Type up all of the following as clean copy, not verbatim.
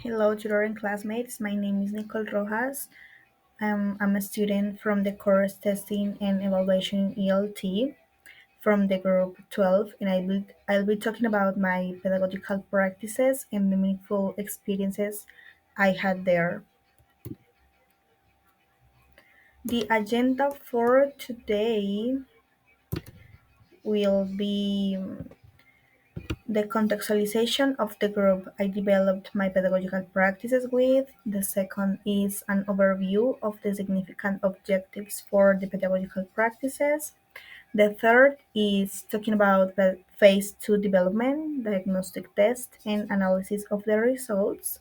Hello, children classmates. My name is Nicole Rojas. I'm a student from the course Testing and Evaluation ELT from the group 12, and I'll be talking about my pedagogical practices and the meaningful experiences I had there. The agenda for today will be the contextualization of the group I developed my pedagogical practices with. The second is an overview of the significant objectives for the pedagogical practices. The third is talking about the phase two development, diagnostic test, and analysis of the results.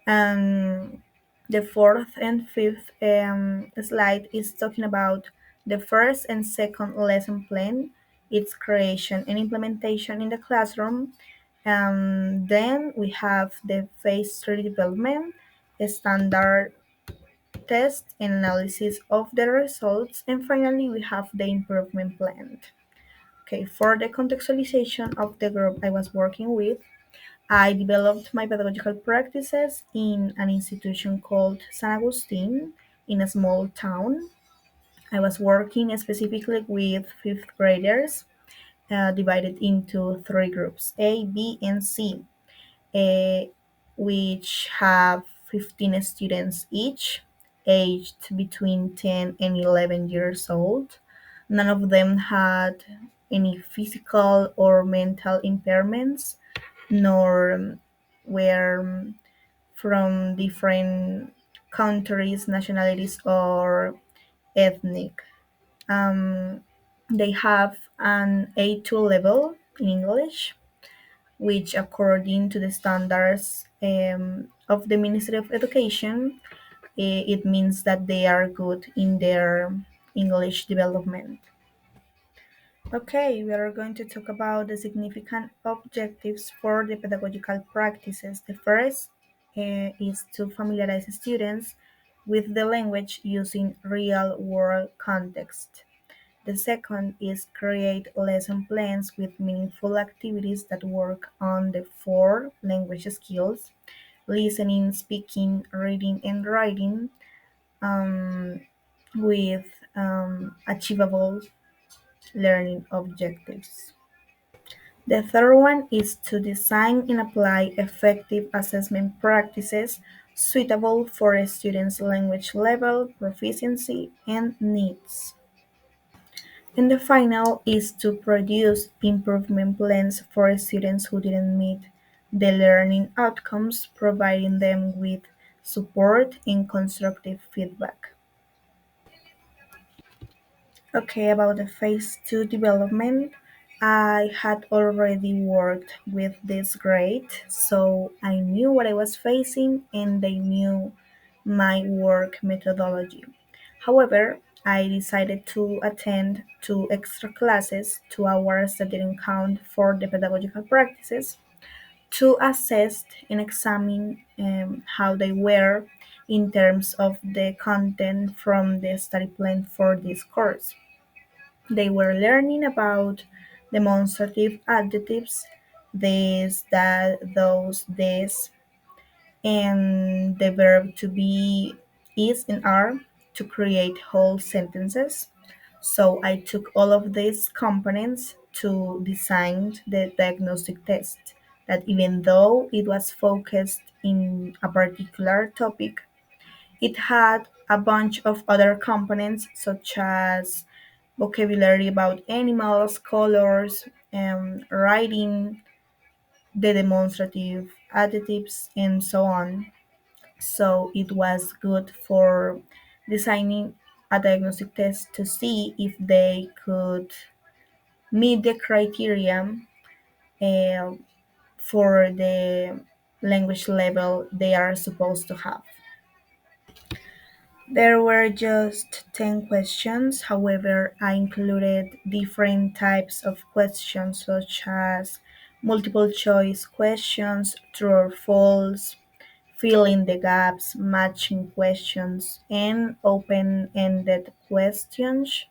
And the fourth and fifth slide is talking about the first and second lesson plan, its creation and implementation in the classroom. Then we have the phase three development, a standard test and analysis of the results. And finally, we have the improvement plan. Okay, for the contextualization of the group I was working with, I developed my pedagogical practices in an institution called San Agustin in a small town. I was working specifically with fifth graders, divided into three groups A, B, and C, uh, which have 15 students each, aged between 10 and 11 years old. None of them had any physical or mental impairments, nor were from different countries, nationalities, or ethnic. Um, they have an A2 level in English, which, according to the standards of the Ministry of Education, it means that they are good in their English development. Okay, we are going to talk about the significant objectives for the pedagogical practices. The first is to familiarize students with the language using real world context. The second is create lesson plans with meaningful activities that work on the four language skills: listening, speaking, reading, and writing, um, with achievable learning objectives. The third one is to design and apply effective assessment practices suitable for a student's language level, proficiency, and needs. And the final is to produce improvement plans for students who didn't meet the learning outcomes, providing them with support and constructive feedback. Okay, about the phase two development, I had already worked with this grade, so I knew what I was facing and they knew my work methodology. However, I decided to attend two extra classes, 2 hours that didn't count for the pedagogical practices, to assess and examine how they were in terms of the content from the study plan for this course. They were learning about demonstrative adjectives, this, that, those, this, and the verb to be, is, and are to create whole sentences. So I took all of these components to design the diagnostic test that, even though it was focused in a particular topic, it had a bunch of other components such as vocabulary about animals, colors, writing, the demonstrative adjectives, and so on. So it was good for designing a diagnostic test to see if they could meet the criteria uh, for the language level they are supposed to have. There were just 10 questions, however, I included different types of questions such as multiple choice questions, true or false, fill in the gaps, matching questions, and open ended questions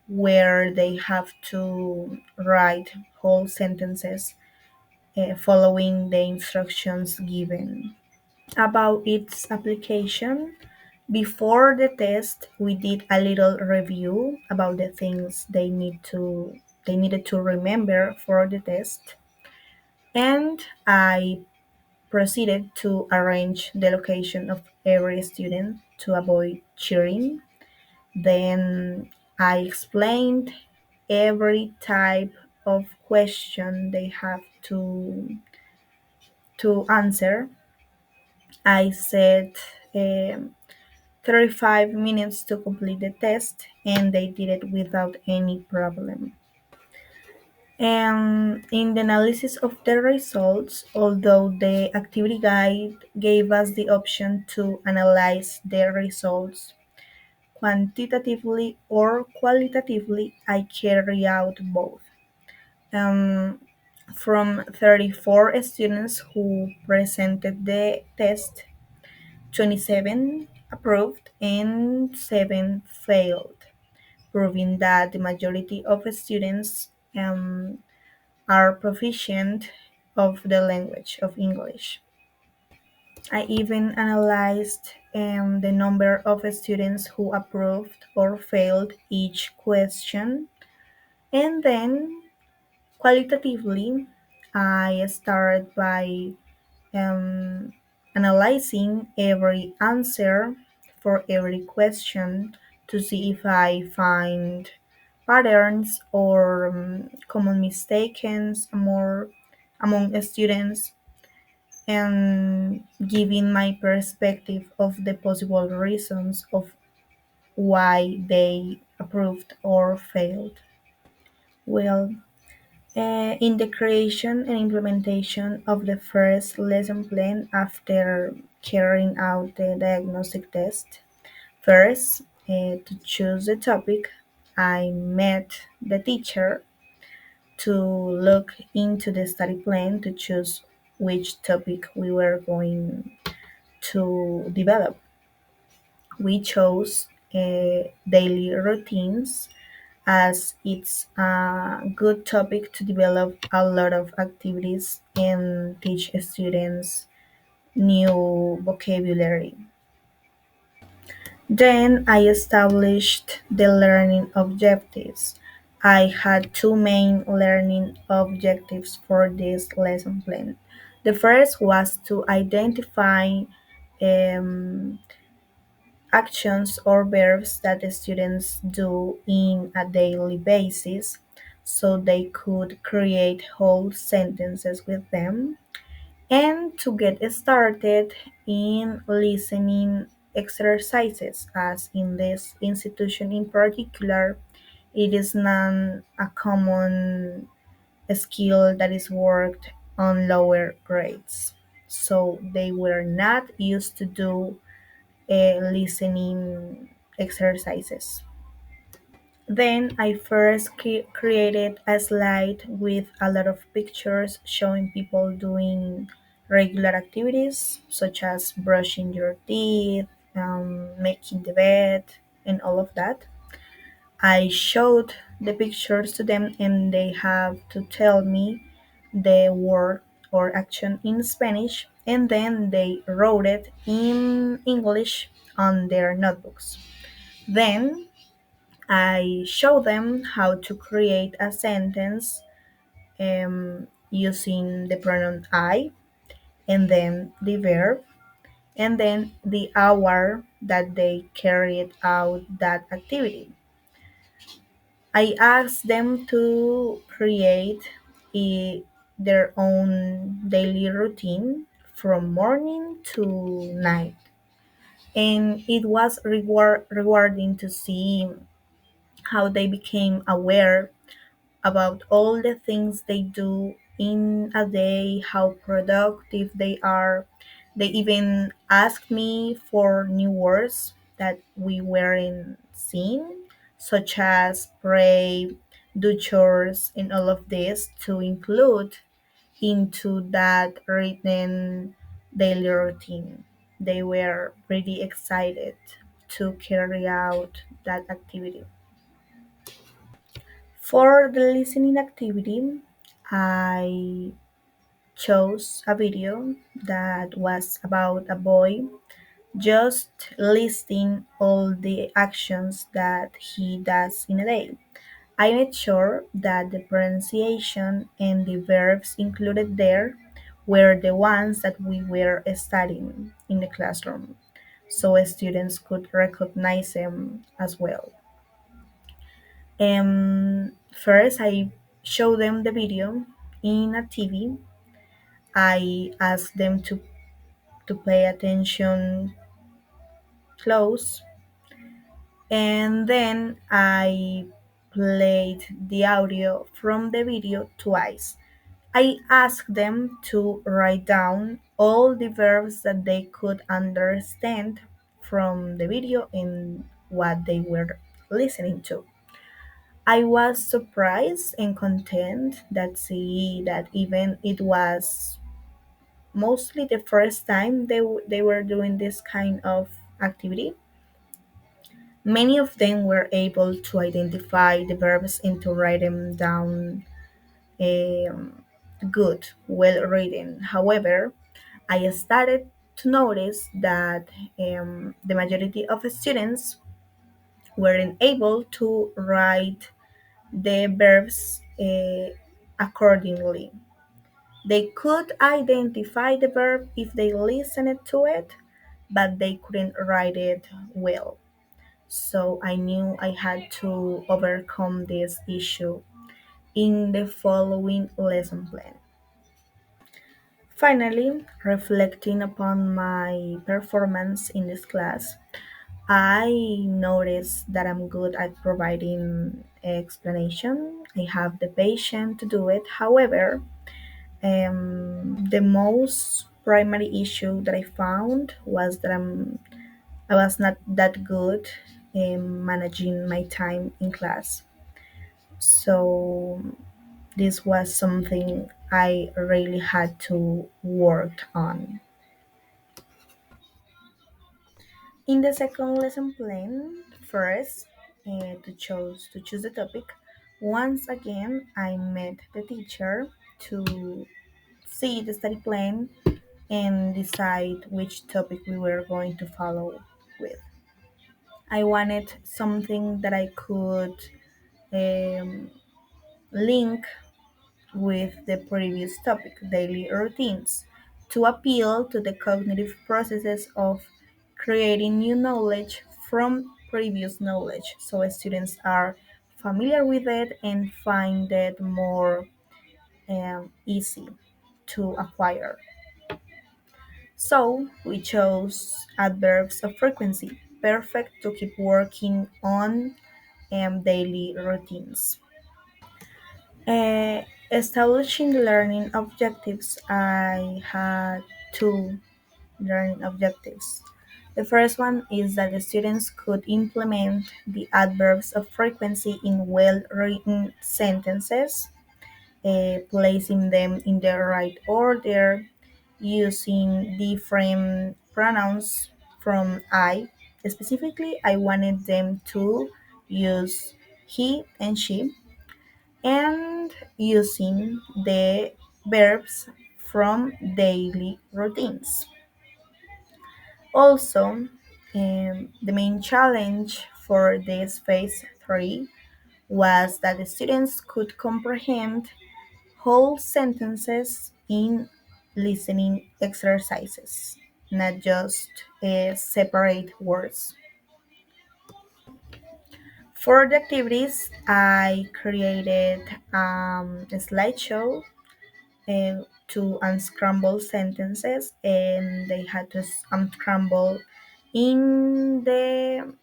where they have to write whole sentences following the instructions given. about its application. Before the test, we did a little review about the things they needed to remember for the test, and I proceeded to arrange the location of every student to avoid cheering. Then I explained every type of question they have to answer. I said 35 minutes to complete the test, and they did it without any problem. And in the analysis of the results, although the activity guide gave us the option to analyze the results quantitatively or qualitatively, I carry out both. Um, from 34 students who presented the test, 27 approved and 7 failed, proving that the majority of students are proficient of the language of English. I even analyzed the number of students who approved or failed each question, and then qualitatively, I started by um, analyzing every answer for every question to see if I find patterns or common mistakes among students, and giving my perspective of the possible reasons of why they approved or failed. Well, in the creation and implementation of the first lesson plan after carrying out the diagnostic test, first, to choose the topic, I met the teacher to look into the study plan to choose which topic we were going to develop. We chose daily routines as it's a good topic to develop a lot of activities and teach students new vocabulary. Then I established the learning objectives. I had two main learning objectives for this lesson plan. The first was to identify um, actions or verbs that the students do in a daily basis so they could create whole sentences with them, and to get started in listening exercises, as in this institution in particular it is not a common skill that is worked on lower grades, so they were not used to do listening exercises. Then I first created a slide with a lot of pictures showing people doing regular activities such as brushing your teeth, making the bed, and all of that. I showed the pictures to them and they have to tell me the word or action in Spanish, and then they wrote it in English on their notebooks. Then I show them how to create a sentence using the pronoun I, and then the verb, and then the hour that they carried out that activity. I asked them to create their own daily routine from morning to night. And it was rewarding to see how they became aware about all the things they do in a day, how productive they are. They even asked me for new words that we weren't seeing, such as pray, do chores, and all of this to include into that written daily routine. They were pretty excited to carry out that activity. For the listening activity, I chose a video that was about a boy just listing all the actions that he does in a day. I made sure that the pronunciation and the verbs included there were the ones that we were studying in the classroom, so students could recognize them as well. First, I showed them the video in a TV. I asked them to pay attention close, and then I played the audio from the video twice. I asked them to write down all the verbs that they could understand from the video and what they were listening to. I was surprised and content that see that even it was mostly the first time they were doing this kind of activity. Many of them were able to identify the verbs and to write them down um, good, well written. However, I started to notice that the majority of students weren't able to write the verbs accordingly. They could identify the verb if they listened to it, but they couldn't write it well. So I knew I had to overcome this issue in the following lesson plan. Finally, reflecting upon my performance in this class, I noticed that I'm good at providing explanation. I have the patience to do it. However, the most primary issue that I found was that I was not that good in managing my time in class. So this was something I really had to work on. In the second lesson plan, first to choose the topic. Once again, I met the teacher to see the study plan and decide which topic we were going to follow with. I wanted something that I could um, link with the previous topic, daily routines, to appeal to the cognitive processes of creating new knowledge from previous knowledge. So students are familiar with it and find it more easy to acquire. So we chose adverbs of frequency, perfect to keep working on daily routines. Establishing learning objectives, I had two learning objectives. The first one is that the students could implement the adverbs of frequency in well written sentences, placing them in the right order, using different pronouns from I. Specifically, I wanted them to use he and she and using the verbs from daily routines. Also, the main challenge for this phase 3 was that the students could comprehend whole sentences in listening exercises, not just separate words. For the activities, I created a slideshow to unscramble sentences, and they had to unscramble in the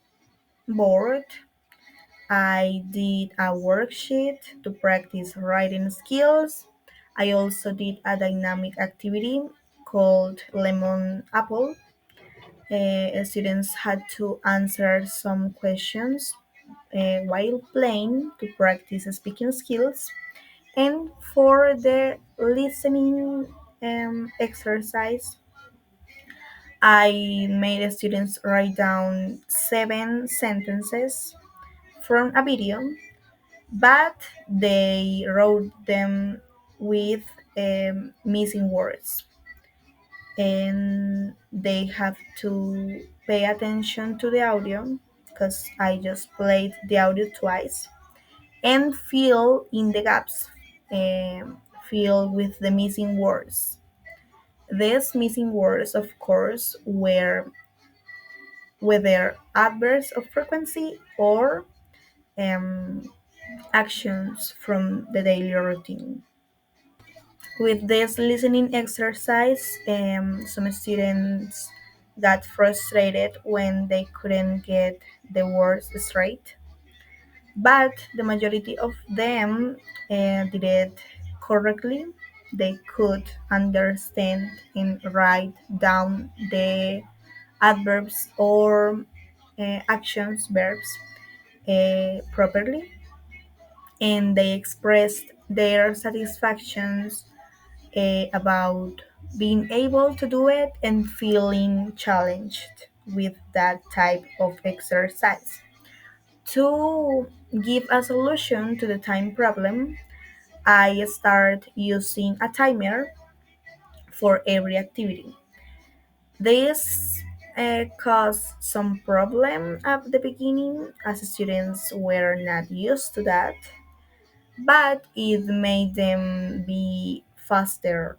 board. I did a worksheet to practice writing skills. I also did a dynamic activity called Lemon Apple. Students had to answer some questions while playing to practice speaking skills. And for the listening exercise, I made the students write down 7 sentences from a video, but they wrote them with missing words, and they have to pay attention to the audio because I just played the audio twice and fill in the gaps, fill with the missing words. These missing words, of course, were whether adverbs of frequency or um, actions from the daily routine. With this listening exercise, some students got frustrated when they couldn't get the words straight, but the majority of them did it correctly. They could understand and write down the adverbs or actions, verbs properly, and they expressed their satisfactions about being able to do it and feeling challenged with that type of exercise. To give a solution to the time problem, I start using a timer for every activity. This caused some problem at the beginning as students were not used to that, but it made them be faster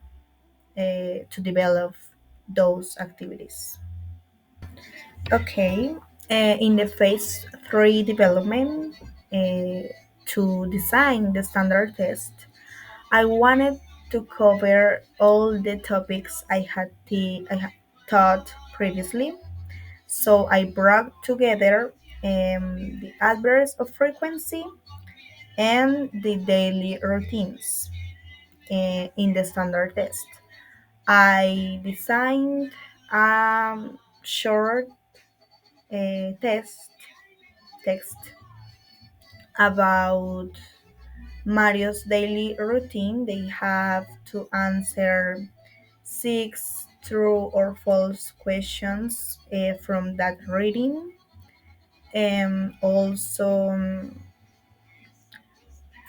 to develop those activities. Okay, in the phase 3 development, uh, to design the standard test, I wanted to cover all the topics I had taught previously. So I brought together the adverbs of frequency and the daily routines in the standard test. I designed a short text about Mario's daily routine. They have to answer six true or false questions from that reading. Also,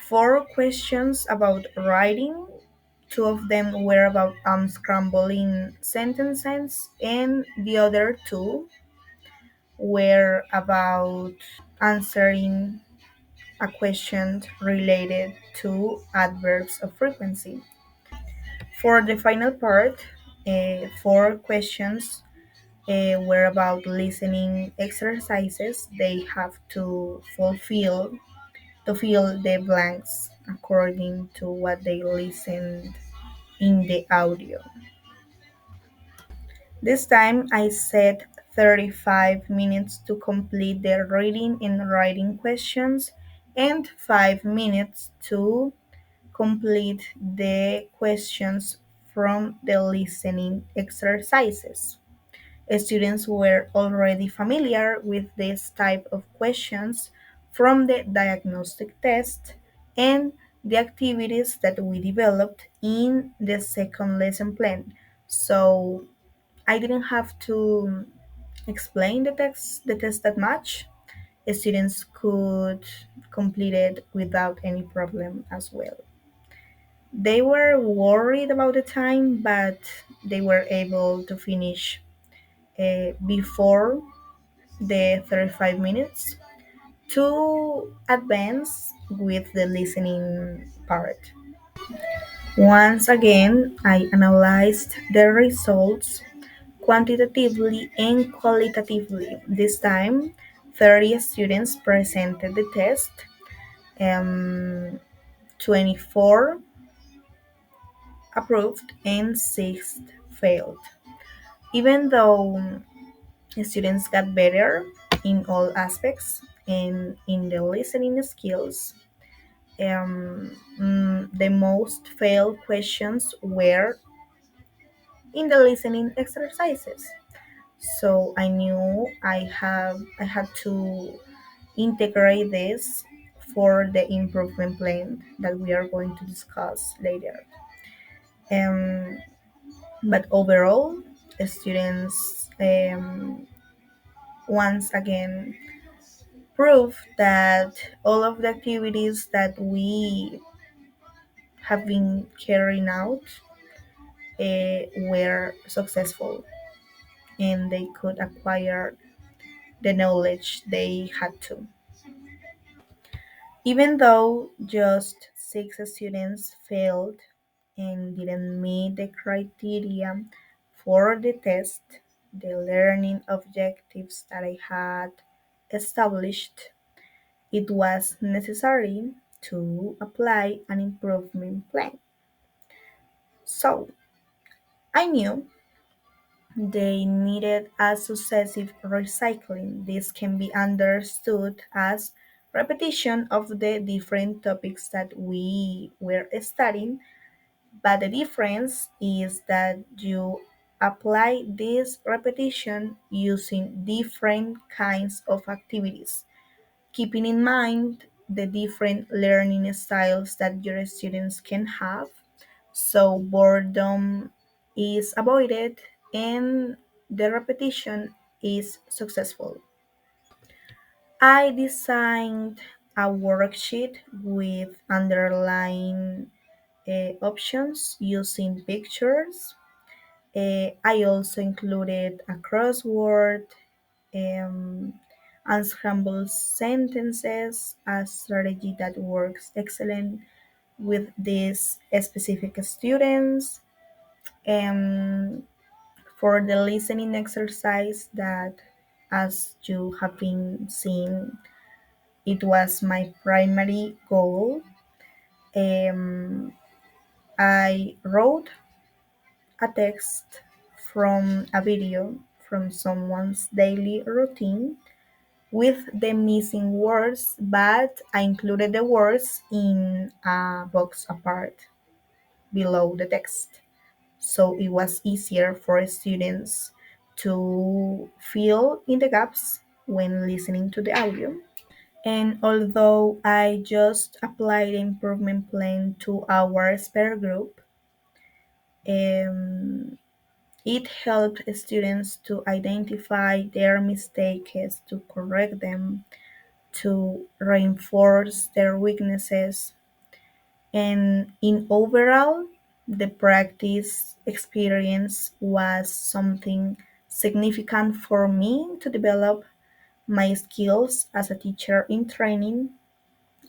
four questions about writing. Two of them were about unscrambling sentences, and the other two were about answering a question related to adverbs of frequency. For the final part, four questions were about listening exercises. They have to fill the blanks according to what they listened in the audio. This time I set 35 minutes to complete the reading and writing questions and 5 minutes to complete the questions from the listening exercises. Students were already familiar with this type of questions from the diagnostic test and the activities that we developed in the second lesson plan. So I didn't have to explain the test that much. Students could complete it without any problem as well. They were worried about the time, but they were able to finish before the 35 minutes to advance with the listening part. Once again, I analyzed the results quantitatively and qualitatively. This time, 30 students presented the test, um, 24 approved, and 6 failed. Even though students got better in all aspects and in the listening skills, the most failed questions were in the listening exercises. So I knew I had to integrate this for the improvement plan that we are going to discuss later. Um, but overall, students once again prove that all of the activities that we have been carrying out were successful and they could acquire the knowledge they had to. Even though just six students failed and didn't meet the criteria for the test, the learning objectives that I had established, it was necessary to apply an improvement plan. So I knew they needed a successive recycling. This can be understood as repetition of the different topics that we were studying, but the difference is that you apply this repetition using different kinds of activities, keeping in mind the different learning styles that your students can have. So boredom is avoided and the repetition is successful. I designed a worksheet with underlying options using pictures. I also included a crossword, um, unscrambled sentences, a strategy that works excellent with these specific students. Um, for the listening exercise that, as you have been seeing, it was my primary goal. Um, I wrote a text from a video from someone's daily routine with the missing words, but I included the words in a box apart below the text. So it was easier for students to fill in the gaps when listening to the audio. And although I just applied the improvement plan to our spare group, um, it helped students to identify their mistakes, to correct them, to reinforce their weaknesses. And in overall, the practice experience was something significant for me to develop my skills as a teacher in training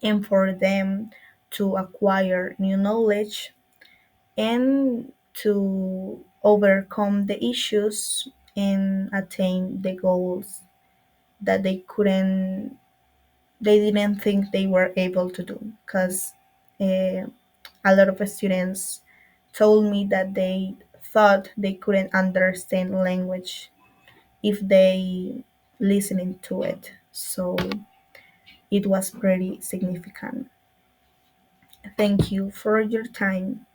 and for them to acquire new knowledge and to overcome the issues and attain the goals that they didn't think they were able to do because uh, a lot of students told me that they thought they couldn't understand language if they listening to it, so it was pretty significant. Thank you for your time.